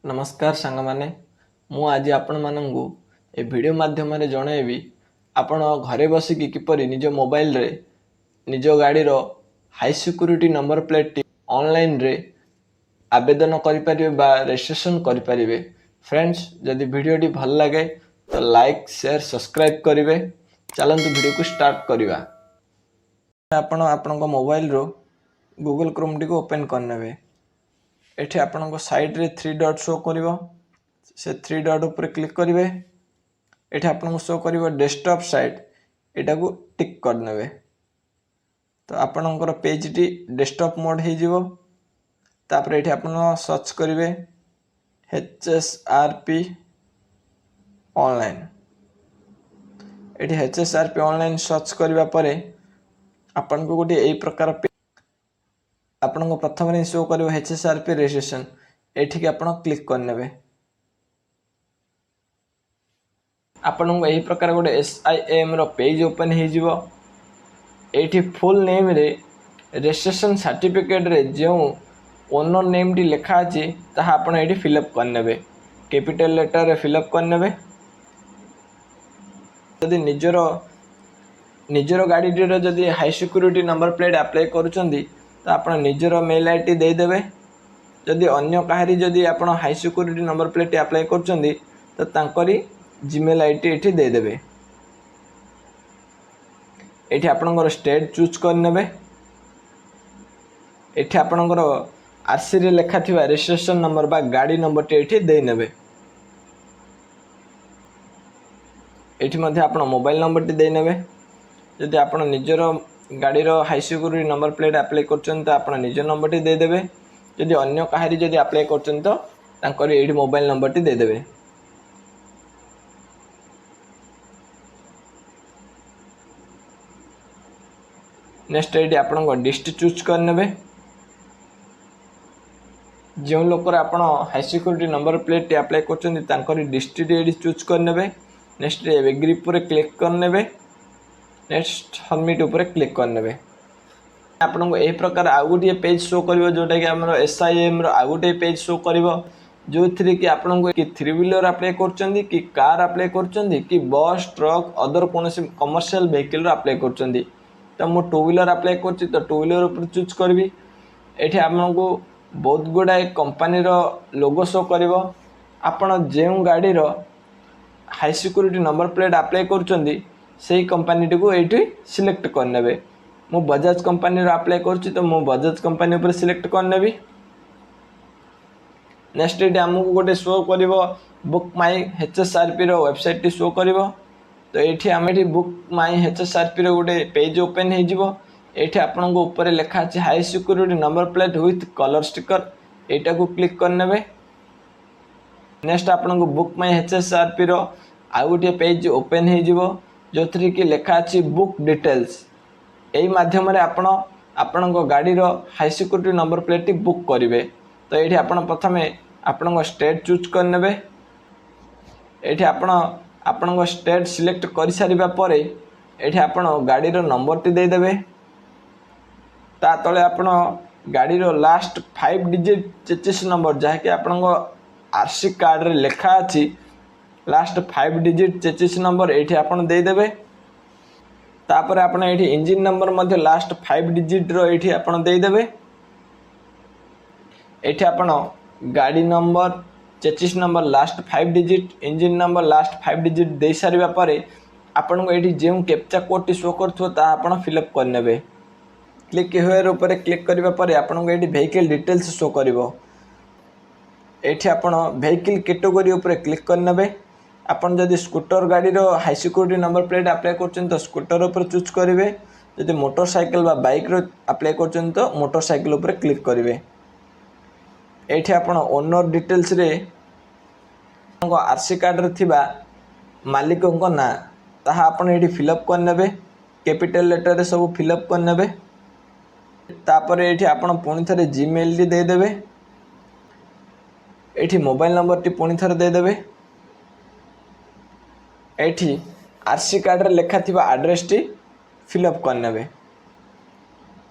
नमस्कार सांग माने मु आज आपण मानंगु ए वीडियो माध्यम रे जणेबी आपण घरे बसिकी किपरि निज मोबाइल रे निज गाड़ी रो हाई सिक्योरिटी नंबर प्लेट टी ऑनलाइन रे आवेदन करि परिबे बा रजिस्ट्रेशन करि परिबे। फ्रेंड्स जदि वीडियो टी भल लागे तो लाइक शेयर सब्सक्राइब करिवे। चलंतु वीडियो को स्टार्ट करिवा। आपण आपनको मोबाइल रो गूगल क्रोम टी को ओपन करनेबे। एठी आपनको साइड रे 3 डॉट शो करिवो से 3 डॉट ऊपर क्लिक करिवे। एठी आपनको शो करिवो डेस्कटॉप साइट एटा को टिक कर नेबे तो आपनकर पेज टी डेस्कटॉप मोड हे जिवो। तापर एठी आपन सर्च करिवे HSRP ऑनलाइन। एठी HSRP ऑनलाइन सर्च करिवा परे आपनको गोटे एई प्रकार आपन को प्रथम रे शो करिवो HSRP रजिस्ट्रेशन। एठी के आपन क्लिक कर नेबे। आपन को एही प्रकार गोटे SIM रो पेज ओपन हे जिवो। एठी फुल नेम रे रजिस्ट्रेशन सर्टिफिकेट रे जो ओनर नेम टी लिखा अछि ताहा आपन एठी फिल अप कर नेबे। कैपिटल लेटर रे फिल अप कर नेबे। यदि निजरो गाड़ी रे जदि high security number plate apply करूचंदी तो आपन निजरो मेल आईडी दे देबे। जदि अन्य काहरी जदि आपन high security number plate apply करूचंदी तो तांकरी जीमेल आईडी एठी दे देबे। एठी आपनकर स्टेट चूज कर नेबे। एठी आपनकर आरसी रे लेखा थिबा रजिस्ट्रेशन नंबर बा गाड़ी नंबर टी एठी दे नेबे। एठी मध्ये आपन मोबाइल नंबर टी दे नेबे। जदि आपन निजर गाड़ी रो high security number plate apply करछन तो आपन निज नंबर टी दे देबे। जदि अन्य काहरी जदि अप्लाई करछन तो तांकरी एठी मोबाइल नंबर टी दे देबे। नेक्स्ट एठी आपन को डिस्ट्रिक्ट चूज कर नेबे। जो लोकर आपन high security number plate apply करछन तांकरी डिस्ट्रिक्ट एठी चूज कर नेबे। नेक्स्ट एग्री पर क्लिक कर नेबे। नेक्स्ट सबमिट ऊपर क्लिक कर नेबे। आपन को एही प्रकार आ गुटिए पेज शो करिवो जोटा कि हमर SIM रो आ गुटिए पेज शो करिवो जो थ्री कि आपन को कि 3 व्हीलर अप्लाई करचंदी कि कार अप्लाई करचंदी कि बस ट्रक अदर कोनोसी कमर्शियल व्हीकल रो अप्लाई करचंदी। तो मो 2 व्हीलर अप्लाई करची तो 2 व्हीलर ऊपर चूज करबी। एठी आपन को बहुत गुडा कंपनी रो लोगो शो करिवो। आपन जेउ गाड़ी रो high security number plate apply करचंदी सेही कंपनी टी को एठी सिलेक्ट कर नेबे। मो बजाज कंपनी रो अप्लाई करची तो मो बजाज कंपनी ऊपर सिलेक्ट कर नेबी। नेक्स्ट एठी हमकु गोटे शो करिवो बुक माई HSRP रो वेबसाइट टी शो करिवो। तो एठी हम एठी बुक माई HSRP रो गोटे पेज ओपन हे जिवो। एठी आपन को ऊपर लिखा अछि high security number plate with colour sticker एटा को क्लिक कर नेबे। नेक्स्ट आपन को बुक माई HSRP रो आ गोटे पेज ओपन हे जिवो जोथरी कि लिखा अछि बुक डिटेल्स। एही माध्यम रे आपन को गाड़ी रो हाई सिक्योरिटी नंबर प्लेट टी बुक करिवे। तो एठी आपन प्रथमे आपन को स्टेट चूज कर नेबे। एठी आपन को स्टेट सिलेक्ट करि सारिबा परे एठी आपन गाड़ी रो नंबर टी दे देबे। ता तळे आपन गाड़ी रो लास्ट 5 डिजिट चेसिस नंबर जहा कि आपन को आरसी कार्ड रे लिखा अछि लास्ट 5 डिजिट चेसिस नंबर एठी आपन दे देबे। तापर आपन एठी इंजन नंबर मध्ये लास्ट 5 डिजिट रो एठी आपन दे देबे। एठी आपन गाड़ी number chassis number last 5 digit engine number last 5 digit दे सारिबा परे आपन को एठी जेउ कैप्चा कोड टी शो करथो ता आपन फिल अप कर नेबे। क्लिक हेयर ऊपर क्लिक करिबा परे आपन को एठी व्हीकल डिटेल्स शो करिवो। एठी आपन व्हीकल कैटेगरी ऊपर क्लिक कर नेबे। आपन जदि स्कूटर गाड़ी रो high security number plate apply करछन तो स्कूटर ऊपर चूज करिवे। जदि मोटरसाइकिल बा बाइक रो अप्लाई करछन तो मोटरसाइकिल ऊपर क्लिक करिवे। एठी आपन ओनर डिटेल्स रे को आरसी कार्ड रे थिबा मालिक को ना ताहा आपन एठी फिल अप कर नेबे। कैपिटल लेटर रे सब फिल अप कर नेबे। तापर एठी आपन पुनी थरे जीमेल टी दे देबे। एठी मोबाइल नंबर टी पुनी थरे दे देबे। एठी आरसी कार्ड रे लेखा थिबा एड्रेस टी फिल अप कर नेबे।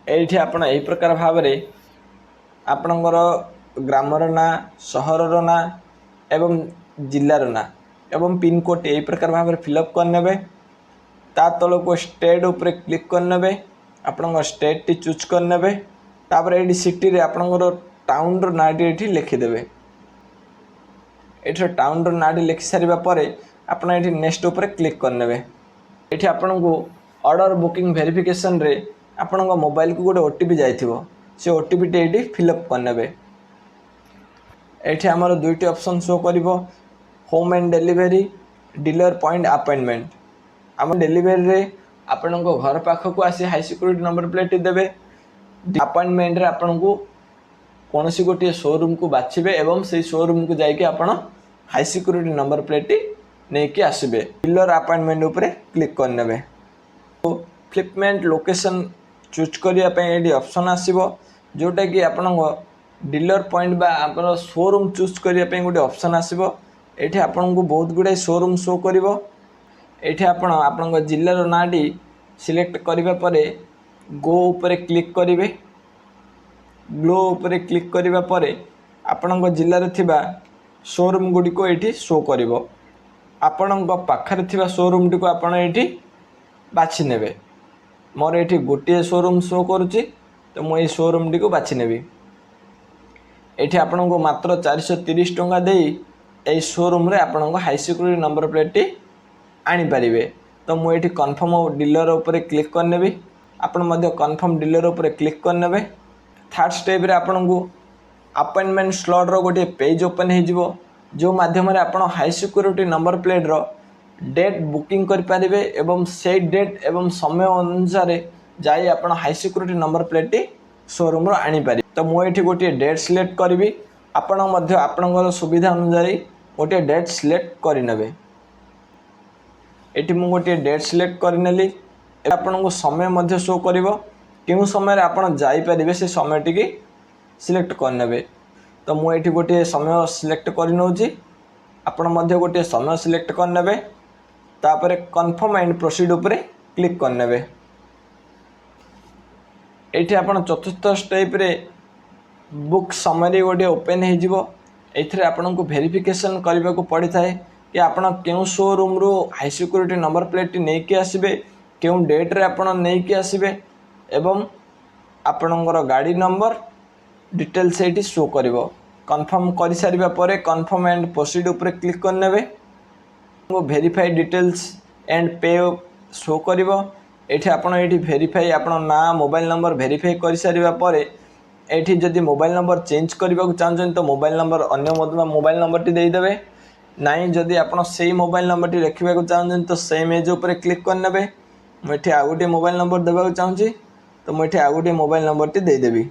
एठी आपन एही प्रकार भाबरे आपनकर ग्रामर ना सहरर ना एवं जिल्लार ना एवं पिन कोड यही प्रकार भाव में फिलअप करने। ता तल को स्टेट उपरे क्लिक करने आपण स्टेट टी चूज करने। तापर ये सिटी रे आपणकर टाउन रो नाटी ये लिखिदेवे। ये टाउन रो नाटी लिखि सारा पर आप नेक्स्ट उपरे क्लिक करने। ये आपन को ऑर्डर बुकिंग वेरिफिकेशन रे आपण मोबाइल को गोटे ओटीपी जाइथिबो से ओटीपी टी ये फिलअप करने। ये आमर दुईटी ऑप्शन शो करिवो home and delivery dealer point appointment. आम डिलीवरी रे आपण घर पाखक आसी हाई सिक्योरिटी नंबर प्लेट देवे। अपॉइंटमेंट रे आपण को कौन सी गोटे शोरूम को बाछिबे एवं से शोरूम को जाइए आपण हाई सिक्योरिटी नंबर प्लेट नहीं कि आसबे। डीलर अपॉइंटमेंट उपरे क्लिक करने। तो फ्लिपमेंट लोकेशन चूज करने ये ऑप्शन आसीबो जोटा कि आपण डीलर पॉइंट बा आपण शोरूम चूज करने गोटे ऑप्शन आसीबो। एठी आपण को बहुत गुड़ाई शोरूम शो करिवो। एठी आपण आपण जिल्लार नाटी सिलेक्ट करिबा परे गो उपरे क्लिक करिवे। ग्लो उपरे क्लिक करिबा परे आपण जिल्लार थिबा शोरूम गुडी को एठी शो करिवो। आपण पाखरे थिबा शोरूम टी को आपण एठी बाछि नेबे। मोर एठी गोटे शोरूम शो करूची तो मु ए शोरूम टी को बाछि नेबी। एठी आपण को मात्र 430 टंका देई ए शोरूम रे आपण को high security number plate T आनी पारिबे। तो मु एठी कन्फर्म डीलर उपरे क्लिक करनेबी। आपण मध्य कन्फर्म डीलर उपरे क्लिक करनेबे। थर्ड स्टेप रे आपण को अपॉइंटमेंट स्लॉट रो गोटे पेज ओपन हो जिवो जो माध्यम रे आपण हाई सिक्योरिटी नंबर प्लेट रो डेट बुकिंग कर पारिबे एवं से डेट एवं समय अनुसार जाई आपण हाई सिक्योरिटी नंबर प्लेट टी शोरूम रो आनी पारि। तो मु एठी गोटे डेट सिलेक्ट करिवि। आपण मध्य आपणकर सुविधा अनुसार गोटे डेट सिलेक्ट करिनेबे। एठी मु गोटे डेट सिलेक्ट करनेली। आपण को समय मध्य शो करिवो केउ समय आपण जाई परिबे से समय टिकी सिलेक्ट करनेबे। तो मु एठी गोटे समय सिलेक्ट करनोची। आपण मध्य गोटे समय सिलेक्ट करनेबे। तापरे कन्फर्म एंड प्रोसीड उपरे क्लिक करनेबे। एठी आपण चतुर्थ स्टेप रे बुक समरी गोटे ओपन हो जिवो। एथिरे आपण को वेरिफिकेशन करबा को पड़ी थाए कि आपण केउ शोरूम रो हाई सिक्योरिटी नंबर प्लेट नै कि आसीबे केउ डेट रे आपण नै कि आसीबे एवं आपणकर गाड़ी नंबर डिटेल्स एटी शो करिवो। कन्फर्म कर सारिबा परे कन्फर्म एंड प्रोसीड उपरे क्लिक करनेबे। वो verify details and pay show करिवो। एठी आपण एठी वेरीफाई आपण ना मोबाइल नंबर वेरीफाई कर सारिबा परे एठी जदि मोबाइल नंबर चेंज करबा को चाहछन तो मोबाइल नंबर अन्य मोबाइल नंबर टी देई देबे। नाइ जदि आपण सेही मोबाइल नंबर टी रखिबा को चाहछन तो सेम एज ऊपर क्लिक करनेबे। मु एठी आ गोटे मोबाइल नंबर देबा को चाहूची तो मु एठी आ गोटे मोबाइल नंबर टी देई देबी।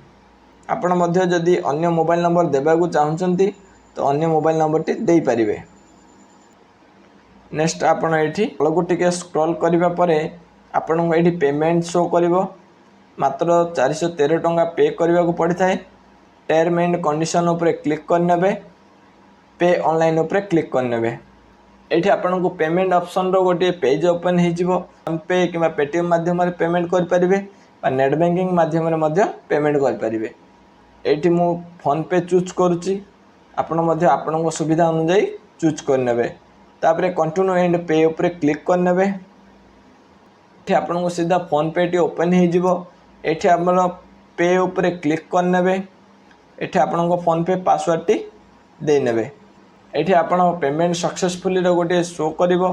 आपण मध्य जदि अन्य मोबाइल नंबर देबा को चाहछन्ती तो अन्य मोबाइल नंबर टी देई परिबे। नेक्स्ट आपण एठी तलको टिके स्क्रॉल करिबा परे आपण एठी पेमेंट शो करिवो। मात्र 413 टंका पे करबा को पड़ी थाए। टर्म एंड कंडीशन उपरे क्लिक करनेबे। पे ऑनलाइन उपरे क्लिक करनेबे। एठी आपण को पेमेंट ऑप्शन रो गोटे पेज ओपन हो जिवो। फोन पे किबा पेटीएम माध्यम रे पेमेंट कर परिबे बा नेट बैंकिंग माध्यम रे मध्य पेमेंट कर परिबे। एठी मु फोन पे चूज करूची। आपण मध्य आपण को सुविधा अनुसार चूज करनेबे। तापरे कंटिन्यू एंड पे उपरे क्लिक करनेबे। एठी आपण को सीधा फोन पे टी ओपन हो जिवो। एठी आपण पे उपरे क्लिक करनेबे। एठी आपण को फोन पे पासवर्ड टी दे नेबे। एठी आपण पेमेंट सक्सेसफुली रो गोटे शो करिवो।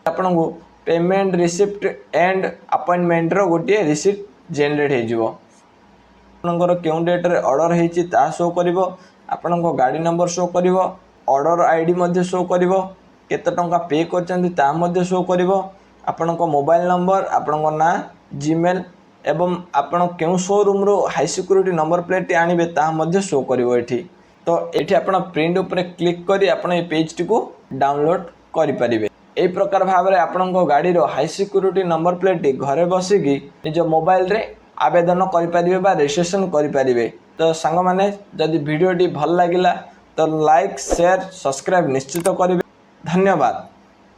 आपण को पेमेंट रिसिप्ट एंड अपॉइंटमेंट रो गोटे रिसिप्ट जनरेट हो जिवो। आपनकर केउ डेट रे ऑर्डर हेछि ता शो करिवो। आपनको गाड़ी नंबर शो करिवो। ऑर्डर आईडी मध्ये शो करिवो। केते टंका पे करचंती ता मध्ये शो करिवो। आपनको मोबाइल नंबर आपनको ना जीमेल एवं आपण केउ शोरूम रो हाई सिक्योरिटी नंबर प्लेट आनिबे ता मध्ये शो करिवो। एठी तो एठी आपण प्रिंट ऊपर क्लिक करी आपण ए पेज टी को डाउनलोड करि परिबे। ए प्रकार भाव रे आपनको गाड़ी रो हाई सिक्योरिटी नंबर प्लेट घरे बसी की निज मोबाइल रे आवेदन करि परिबे बा रजिस्ट्रेशन करि परिबे। तो संग माने जदि वीडियो टी भल लागिला तो लाइक शेयर सब्सक्राइब निश्चित करिवे। धन्यवाद।